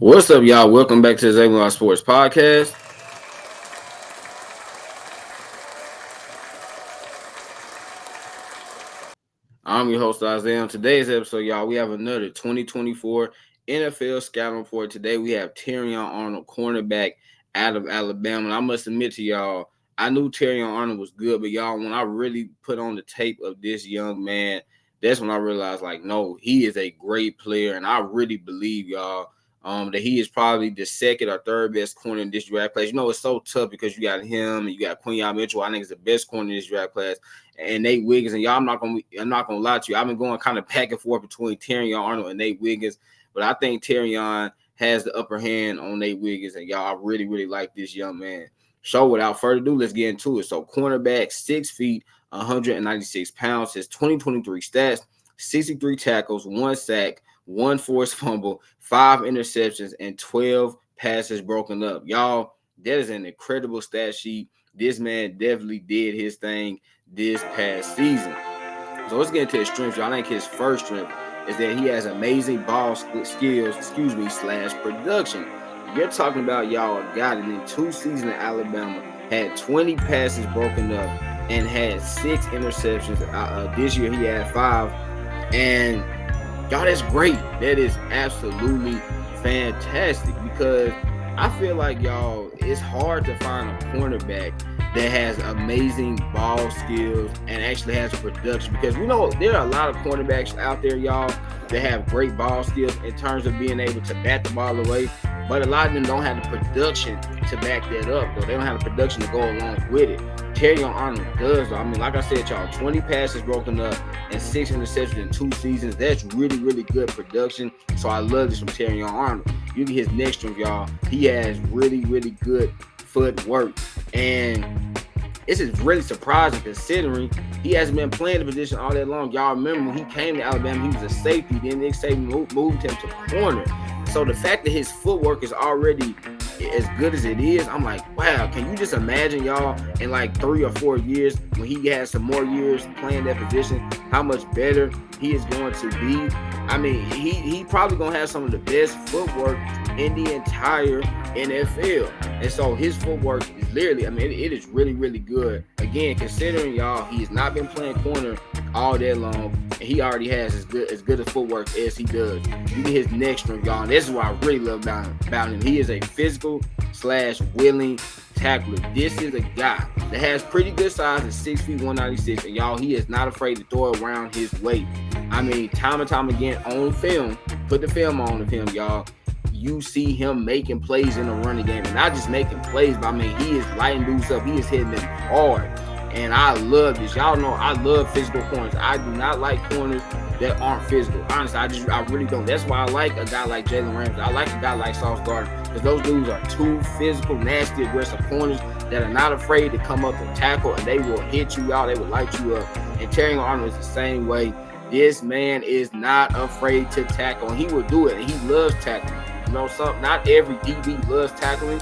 What's up, y'all? Welcome back to the Zagman Sports Podcast. I'm your host, Isaiah. On today's episode, y'all, we have another 2024 NFL scouting report. Today, we have Terrion Arnold, cornerback out of Alabama. And I must admit to y'all, I knew Terrion Arnold was good, but y'all, when I really put on the tape of this young man, that's when I realized, no, he is a great player. And I really believe, y'all, that he is probably the second or third best corner in this draft class. You know, it's so tough because you got him and you got Quinyon Mitchell. I think it's the best corner in this draft class, and Nate Wiggins. And y'all, I'm not gonna lie to you. I've been going kind of back and forth between Terrion Arnold and Nate Wiggins, but I think Terrion has the upper hand on Nate Wiggins. And y'all, I really, really like this young man. So without further ado, let's get into it. So cornerback, 6 feet, 196 pounds. His 2023 stats: 63 tackles, 1 sack, 1 forced fumble, 5 interceptions, and 12 passes broken up. Y'all, that is an incredible stat sheet. This man definitely did his thing this past season. So let's get into his strengths, y'all. I think his first strength is that he has amazing ball skills, / production. You're talking about, y'all, a guy that in 2 seasons in Alabama had 20 passes broken up and had 6 interceptions. This year he had 5. And y'all, that's great. That is absolutely fantastic, because I feel like, y'all, it's hard to find a cornerback that has amazing ball skills and actually has production, because we know there are a lot of cornerbacks out there, y'all, that have great ball skills in terms of being able to bat the ball away, but a lot of them don't have the production to back that up, though. They don't have the production to go along with it. Terrion Arnold does, though. I mean, like I said, y'all, 20 passes broken up and 6 interceptions in 2 seasons. That's really, really good production. So I love this from Terrion Arnold. You get his next strength, y'all. He has really, really good footwork. And this is really surprising considering he hasn't been playing the position all that long. Y'all remember when he came to Alabama, he was a safety. Then Nick Saban moved him to corner. So the fact that his footwork is already as good as it is, I'm like, wow, can you just imagine, y'all, in like 3 or 4 years when he has some more years playing that position, how much better he is going to be? I mean, he probably going to have some of the best footwork in the entire NFL. And so his footwork is literally, I mean, it is really, really good. Again, considering, y'all, he has not been playing corner all day long, and he already has as good a footwork as he does. You get his next strength, y'all, and this is what I really love about him. He is a physical / willing tackler. This is a guy that has pretty good size at 6 feet 196, and y'all, he is not afraid to throw around his weight. I mean, time and time again on film, put the film on of him, y'all. You see him making plays in the running game, and not just making plays, but I mean, he is lighting dudes up. He is hitting them hard. And I love this. Y'all know I love physical corners. I do not like corners that aren't physical. Honestly, I really don't. That's why I like a guy like Jalen Ramsey. I like a guy like Sauce Gardner, because those dudes are 2 physical, nasty, aggressive corners that are not afraid to come up and tackle, and they will hit you out. They will light you up. And Terrion Arnold is the same way. This man is not afraid to tackle, and he will do it, and he loves tackling. You know, not every DB loves tackling.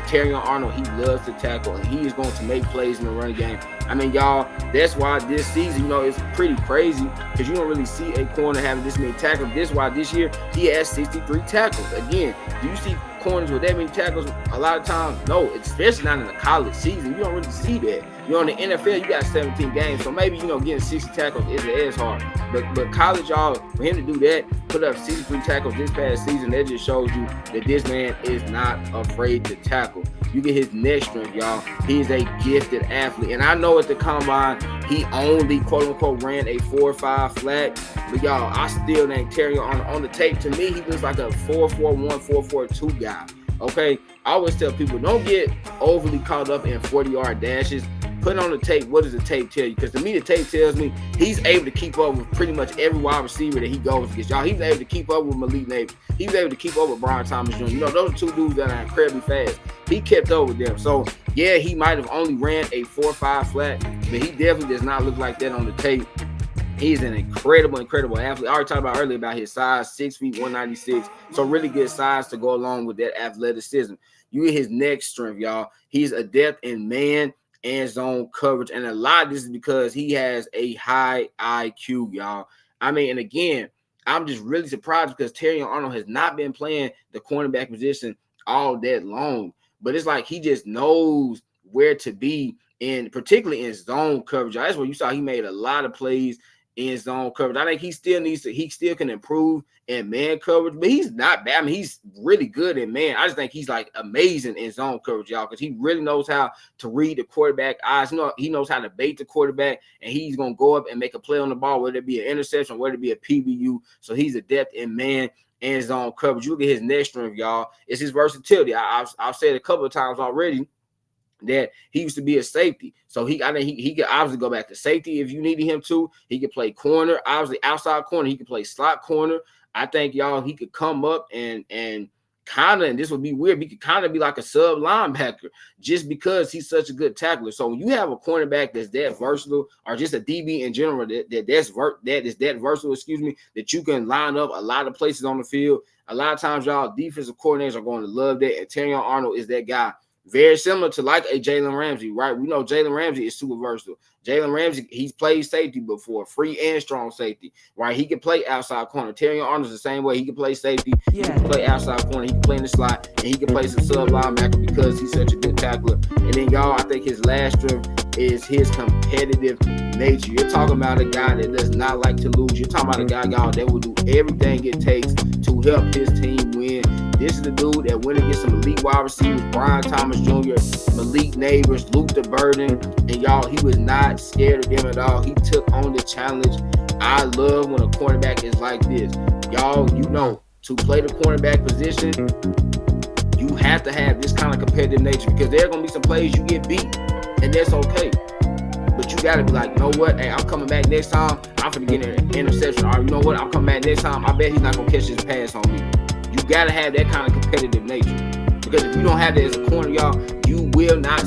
Terrion Arnold, he loves to tackle, and he is going to make plays in the running game. I mean, y'all, that's why this season, you know, it's pretty crazy, because you don't really see a corner having this many tackles. This is why this year he has 63 tackles. Again, do you see corners with that many tackles a lot of times? No, especially not in the college season. You don't really see that. You're on the NFL, you got 17 games, so maybe, you know, getting 60 tackles isn't as hard. But college, y'all, for him to do that, put up 63 tackles this past season, that just shows you that this man is not afraid to tackle. You get his next strength, y'all. He's a gifted athlete. And I know at the combine, he only, quote-unquote, ran a 4.5 flat. But, y'all, I still think Terrion on the tape, to me, he looks like a 4.41, 4.42 guy. Okay? I always tell people, don't get overly caught up in 40-yard dashes. Put on the tape, what does the tape tell you? Because to me, the tape tells me he's able to keep up with pretty much every wide receiver that he goes against. Y'all, he's able to keep up with Malik Neighbors. He's able to keep up with Brian Thomas Jr. You know, those are 2 dudes that are incredibly fast. He kept up with them. So, yeah, he might have only ran a 4.5 flat, but he definitely does not look like that on the tape. He's an incredible athlete. I already talked about earlier about his size, 6 feet 196. So really good size to go along with that athleticism. You get his next strength, y'all. He's adept in man and zone coverage, and a lot of this is because he has a high IQ, y'all. I mean, and again, I'm just really surprised because Terrion Arnold has not been playing the cornerback position all that long. But it's like he just knows where to be, in particularly in zone coverage. That's where you saw he made a lot of plays in zone coverage. I think he still can improve in man coverage, but he's not bad. I mean, he's really good in man. I just think he's like amazing in zone coverage, y'all, because he really knows how to read the quarterback eyes. He knows how to bait the quarterback, and he's gonna go up and make a play on the ball, whether it be an interception, whether it be a PBU. So he's adept in man and zone coverage. You look at his next strength, y'all. It's his versatility. I've said a couple of times already that he used to be a safety. So I think he could obviously go back to safety if you needed him to. He could play corner, obviously outside corner. He could play slot corner. I think, y'all, he could come up and kind of, and this would be weird, he could kind of be like a sub linebacker just because he's such a good tackler. So when you have a cornerback that's that versatile, or just a DB in general that is that versatile, that you can line up a lot of places on the field. A lot of times, y'all, defensive coordinators are going to love that, and Terrion Arnold is that guy. Very similar to like a Jalen Ramsey, right? We know Jalen Ramsey is super versatile. Jalen Ramsey, he's played safety before, free and strong safety, right? He can play outside corner. Terrion Arnold's the same way. He can play safety, he can play outside corner, he can play in the slot, and he can play some sub linebacker because he's such a good tackler. And then, y'all, I think his last strength is his competitive nature. You're talking about a guy that does not like to lose. You're talking about a guy, y'all, that will do everything it takes to help his team win. This is the dude that went against some elite wide receivers, Brian Thomas Jr., Malik Neighbors, Luther Burden, and y'all, he was not scared of them at all. He took on the challenge. I love when a cornerback is like this. Y'all, you know, to play the cornerback position, you have to have this kind of competitive nature, because there are going to be some plays you get beat, and that's okay. But you got to be like, you know what? Hey, I'm coming back next time. I'm going to get an interception. Or you know what? I'm coming back next time. I bet he's not going to catch this pass on me. You got to have that kind of competitive nature. Because if you don't have that as a corner, y'all, you will not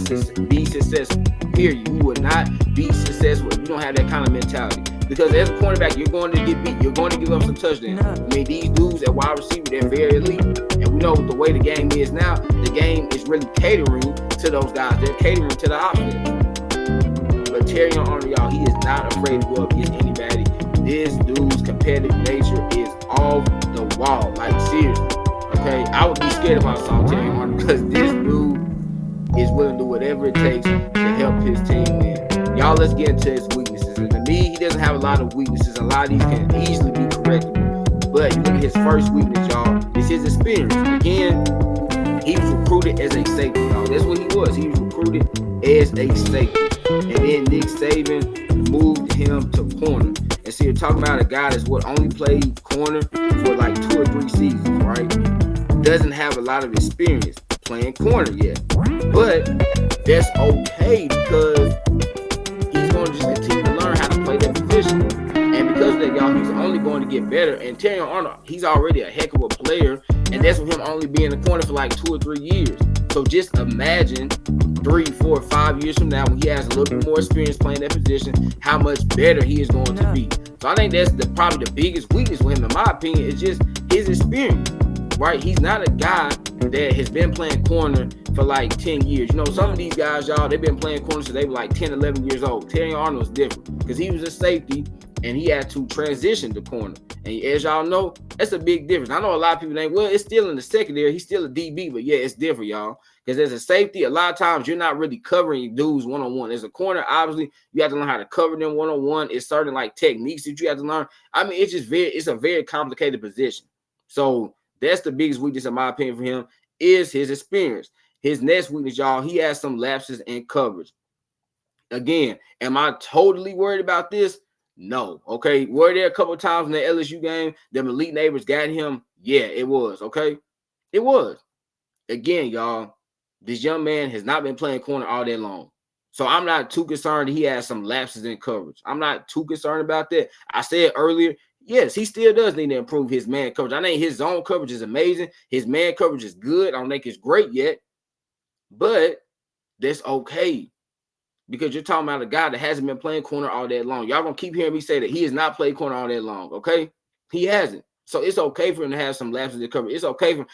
be successful. Period. You will not be successful if you don't have that kind of mentality. Because as a cornerback, you're going to get beat. You're going to give up some touchdowns. I mean, these dudes at wide receiver, they're very elite. And we know the way the game is now, the game is really catering to those guys. They're catering to the offense. But Terrion Arnold, y'all, he is not afraid to go up against anybody. This dude's competitive nature is off the wall. Like, seriously. Okay? I would be scared if I saw Terrion Arnold, because this dude is willing to do whatever it takes to help his team win. Y'all, let's get into his weaknesses. And to me, he doesn't have a lot of weaknesses. A lot of these can easily be correctable. But you look at his first weakness, y'all. It's his experience. Again, he was recruited as a safety, y'all. That's what he was. He was recruited as a safety. And then Nick Saban moved him to corner. And so you're talking about a guy that's only played corner for like 2 or 3 seasons, right? Doesn't have a lot of experience playing corner yet. But that's okay, because he's going to just continue to learn how to play that position. And because of that, y'all, he's only going to get better. And Terrion Arnold, he's already a heck of a player. And that's with him only being in the corner for like 2 or 3 years. So just imagine 3, 4, 5 years from now, when he has a little bit more experience playing that position, how much better he is going to be. So I think that's probably the biggest weakness with him, in my opinion, is just his experience, right? He's not a guy that has been playing corner for like 10 years. You know, some of these guys, y'all, they've been playing corner since they were like 10, 11 years old. Terrion Arnold was different because he was a safety and he had to transition to corner. And as y'all know, that's a big difference. I know a lot of people think, well, it's still in the secondary. He's still a DB, but yeah, it's different, y'all. Because as a safety, a lot of times you're not really covering dudes one-on-one. As a corner, obviously, you have to learn how to cover them one-on-one. It's certain like techniques that you have to learn. I mean, it's a very complicated position. So that's the biggest weakness, in my opinion, for him, is his experience. His next weakness, y'all, he has some lapses in coverage. Again, am I totally worried about this? No. Okay. Were there a couple of times in the LSU game that Malik Neighbors got him? Yeah, it was. Okay. It was. Again, y'all, this young man has not been playing corner all day long. So I'm not too concerned that he has some lapses in coverage. I'm not too concerned about that. I said earlier, yes, he still does need to improve his man coverage. I think his zone coverage is amazing. His man coverage is good. I don't think it's great yet, but that's okay. Because you're talking about a guy that hasn't been playing corner all that long. Y'all gonna keep hearing me say that he has not played corner all that long, okay? He hasn't. So it's okay for him to have some lapses in coverage. It's okay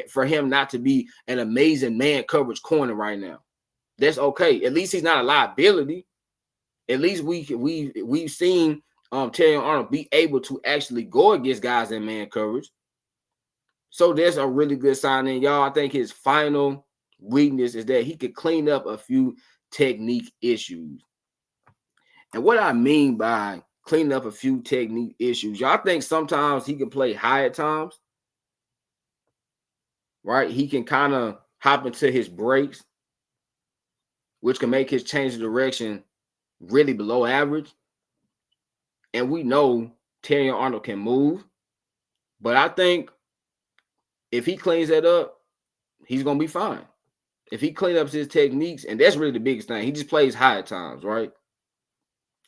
for him not to be an amazing man coverage corner right now. That's okay. At least he's not a liability. At least we've seen Terrion Arnold be able to actually go against guys in man coverage. So that's a really good sign. And y'all, I think his final weakness is that he could clean up a few technique issues. And what I mean by cleaning up a few technique issues, y'all think sometimes he can play high at times, right? He can kind of hop into his breaks, which can make his change of direction really below average. And we know Terrion Arnold can move, but I think if he cleans that up, he's going to be fine. If he cleans up his techniques, and that's really the biggest thing, he just plays high at times, right?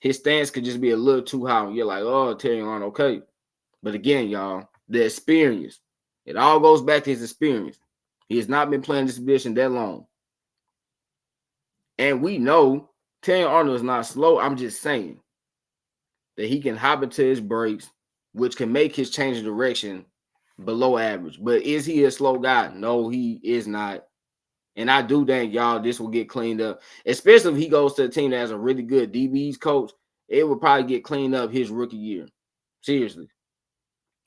His stance could just be a little too high. You're like, oh, Terrion Arnold, okay. But again, y'all, the experience, it all goes back to his experience. He has not been playing this position that long. And we know Terrion Arnold is not slow. I'm just saying that he can hop into his breaks, which can make his change of direction below average. But is he a slow guy? No, he is not. And I do think, y'all, this will get cleaned up, especially if he goes to a team that has a really good DBs coach. It will probably get cleaned up his rookie year. Seriously.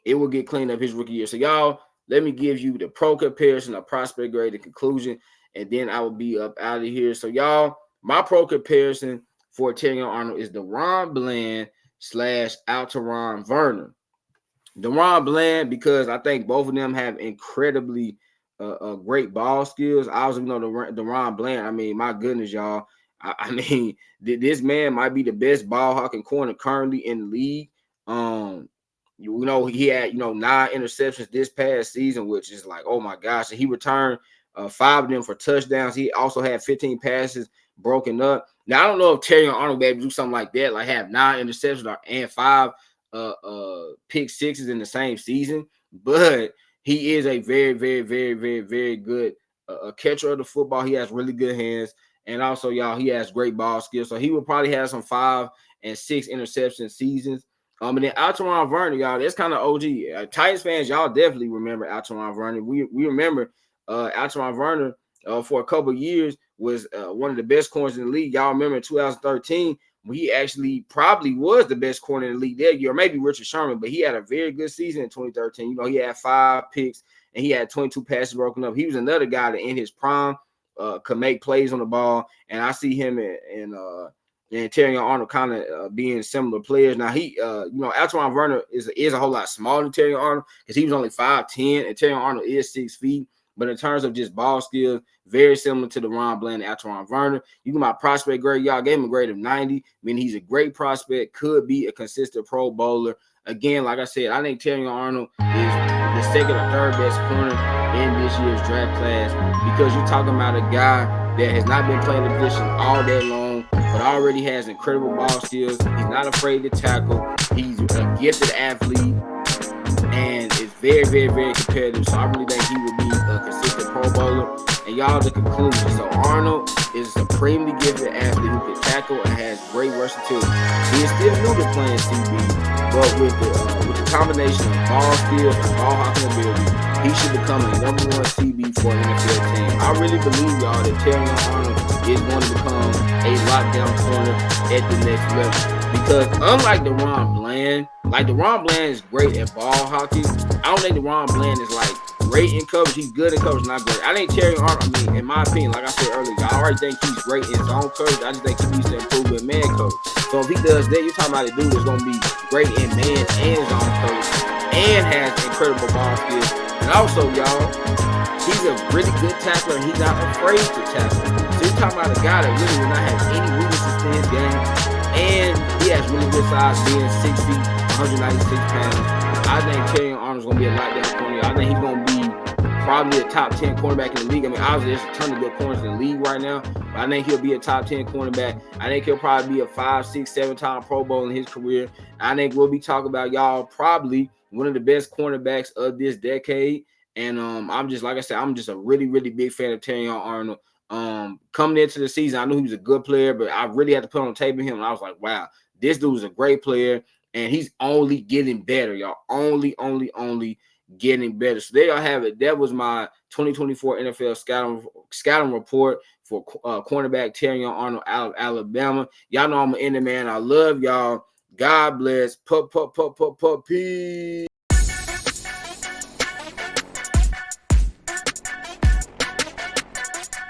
It will get cleaned up his rookie year. So, y'all, let me give you the pro comparison, a prospect grade, the conclusion, and then I will be up out of here. So, y'all, my pro comparison for Terrion Arnold is DaRon Bland / Alterron Werner. DaRon Bland, because I think both of them have incredibly great ball skills. I also know DaRon Bland. I mean, my goodness, y'all. I mean, this man might be the best ball hawking corner currently in the league. You know, he had 9 interceptions this past season, which is like, oh my gosh. And he returned 5 of them for touchdowns. He also had 15 passes broken up. Now, I don't know if Terrion Arnold will be able to do something like that, like have 9 interceptions and 5 pick sixes in the same season, but he is a very, very, very, very, very good catcher of the football. He has really good hands, and also, y'all, he has great ball skills. So he will probably have some 5 and 6 interception seasons. And then Alterron Werner, y'all, that's kind of OG. Titans fans, y'all definitely remember Alterron Werner. We remember Alterron Werner for a couple of years was one of the best corners in the league. Y'all remember in 2013. He actually probably was the best corner in the league that year, or maybe Richard Sherman, but he had a very good season in 2013. You know, he had 5 picks and he had 22 passes broken up. He was another guy that in his prime could make plays on the ball, and I see him and Terrion Arnold kind of being similar players. Now Alterron Werner is a whole lot smaller than Terrion Arnold because he was only 5'10", and Terrion Arnold is 6 feet. But in terms of just ball skills, very similar to DaRon Bland and Alterron Werner. You get my prospect grade, y'all gave him a grade of 90. I mean, he's a great prospect, could be a consistent Pro Bowler. Again, like I said, I think Terrion Arnold is the second or third best corner in this year's draft class because you're talking about a guy that has not been playing the position all day long, but already has incredible ball skills. He's not afraid to tackle. He's a gifted athlete and is very, very, very competitive. So I really think he will be a consistent Pro Bowler. And y'all, the conclusion. So Arnold is a supremely gifted athlete who can tackle and has great versatility. He is still new to playing CB, but with the combination of ball skills and ball hawking ability, he should become a number 1 CB for an NFL team. I really believe, y'all, that Terrion Arnold is going to become a lockdown corner at the next level. Because unlike DaRon Bland, DaRon Bland is great at ball hockey. I don't think DaRon Bland is like great in coverage. He's good in coverage, not great. I think Terrion Arnold, in my opinion, like I said earlier, I already think he's great in zone coverage. I just think he needs to improve in man coverage. So if he does that, you're talking about a dude that's going to be great in man and zone coverage and has incredible ball skills. And also, y'all, he's a really good tackler and he's not afraid to tackle. So you're talking about a guy that really will not have any weaknesses to his game. And he has really good size, being 6 feet, 196 pounds. I think Terrion Arnold's going to be a lockdown corner. I think he's going to be probably a top 10 cornerback in the league. I mean, obviously, there's a ton of good corners in the league right now, but I think he'll be a top 10 cornerback. I think he'll probably be a 5, 6, 7-time Pro Bowl in his career. I think we'll be talking about, y'all, probably one of the best cornerbacks of this decade. And I'm just, like I said, I'm just a really, really big fan of Terrion Arnold. Coming into the season, I knew he was a good player, but I really had to put on tape of him, and I was like, wow, this dude's a great player, and he's only getting better, y'all. Only getting better. So there y'all have it. That was my 2024 NFL scouting report for cornerback Terrion Arnold out of Alabama. Y'all know I'm an Inter man. I love y'all. God bless. Puppy.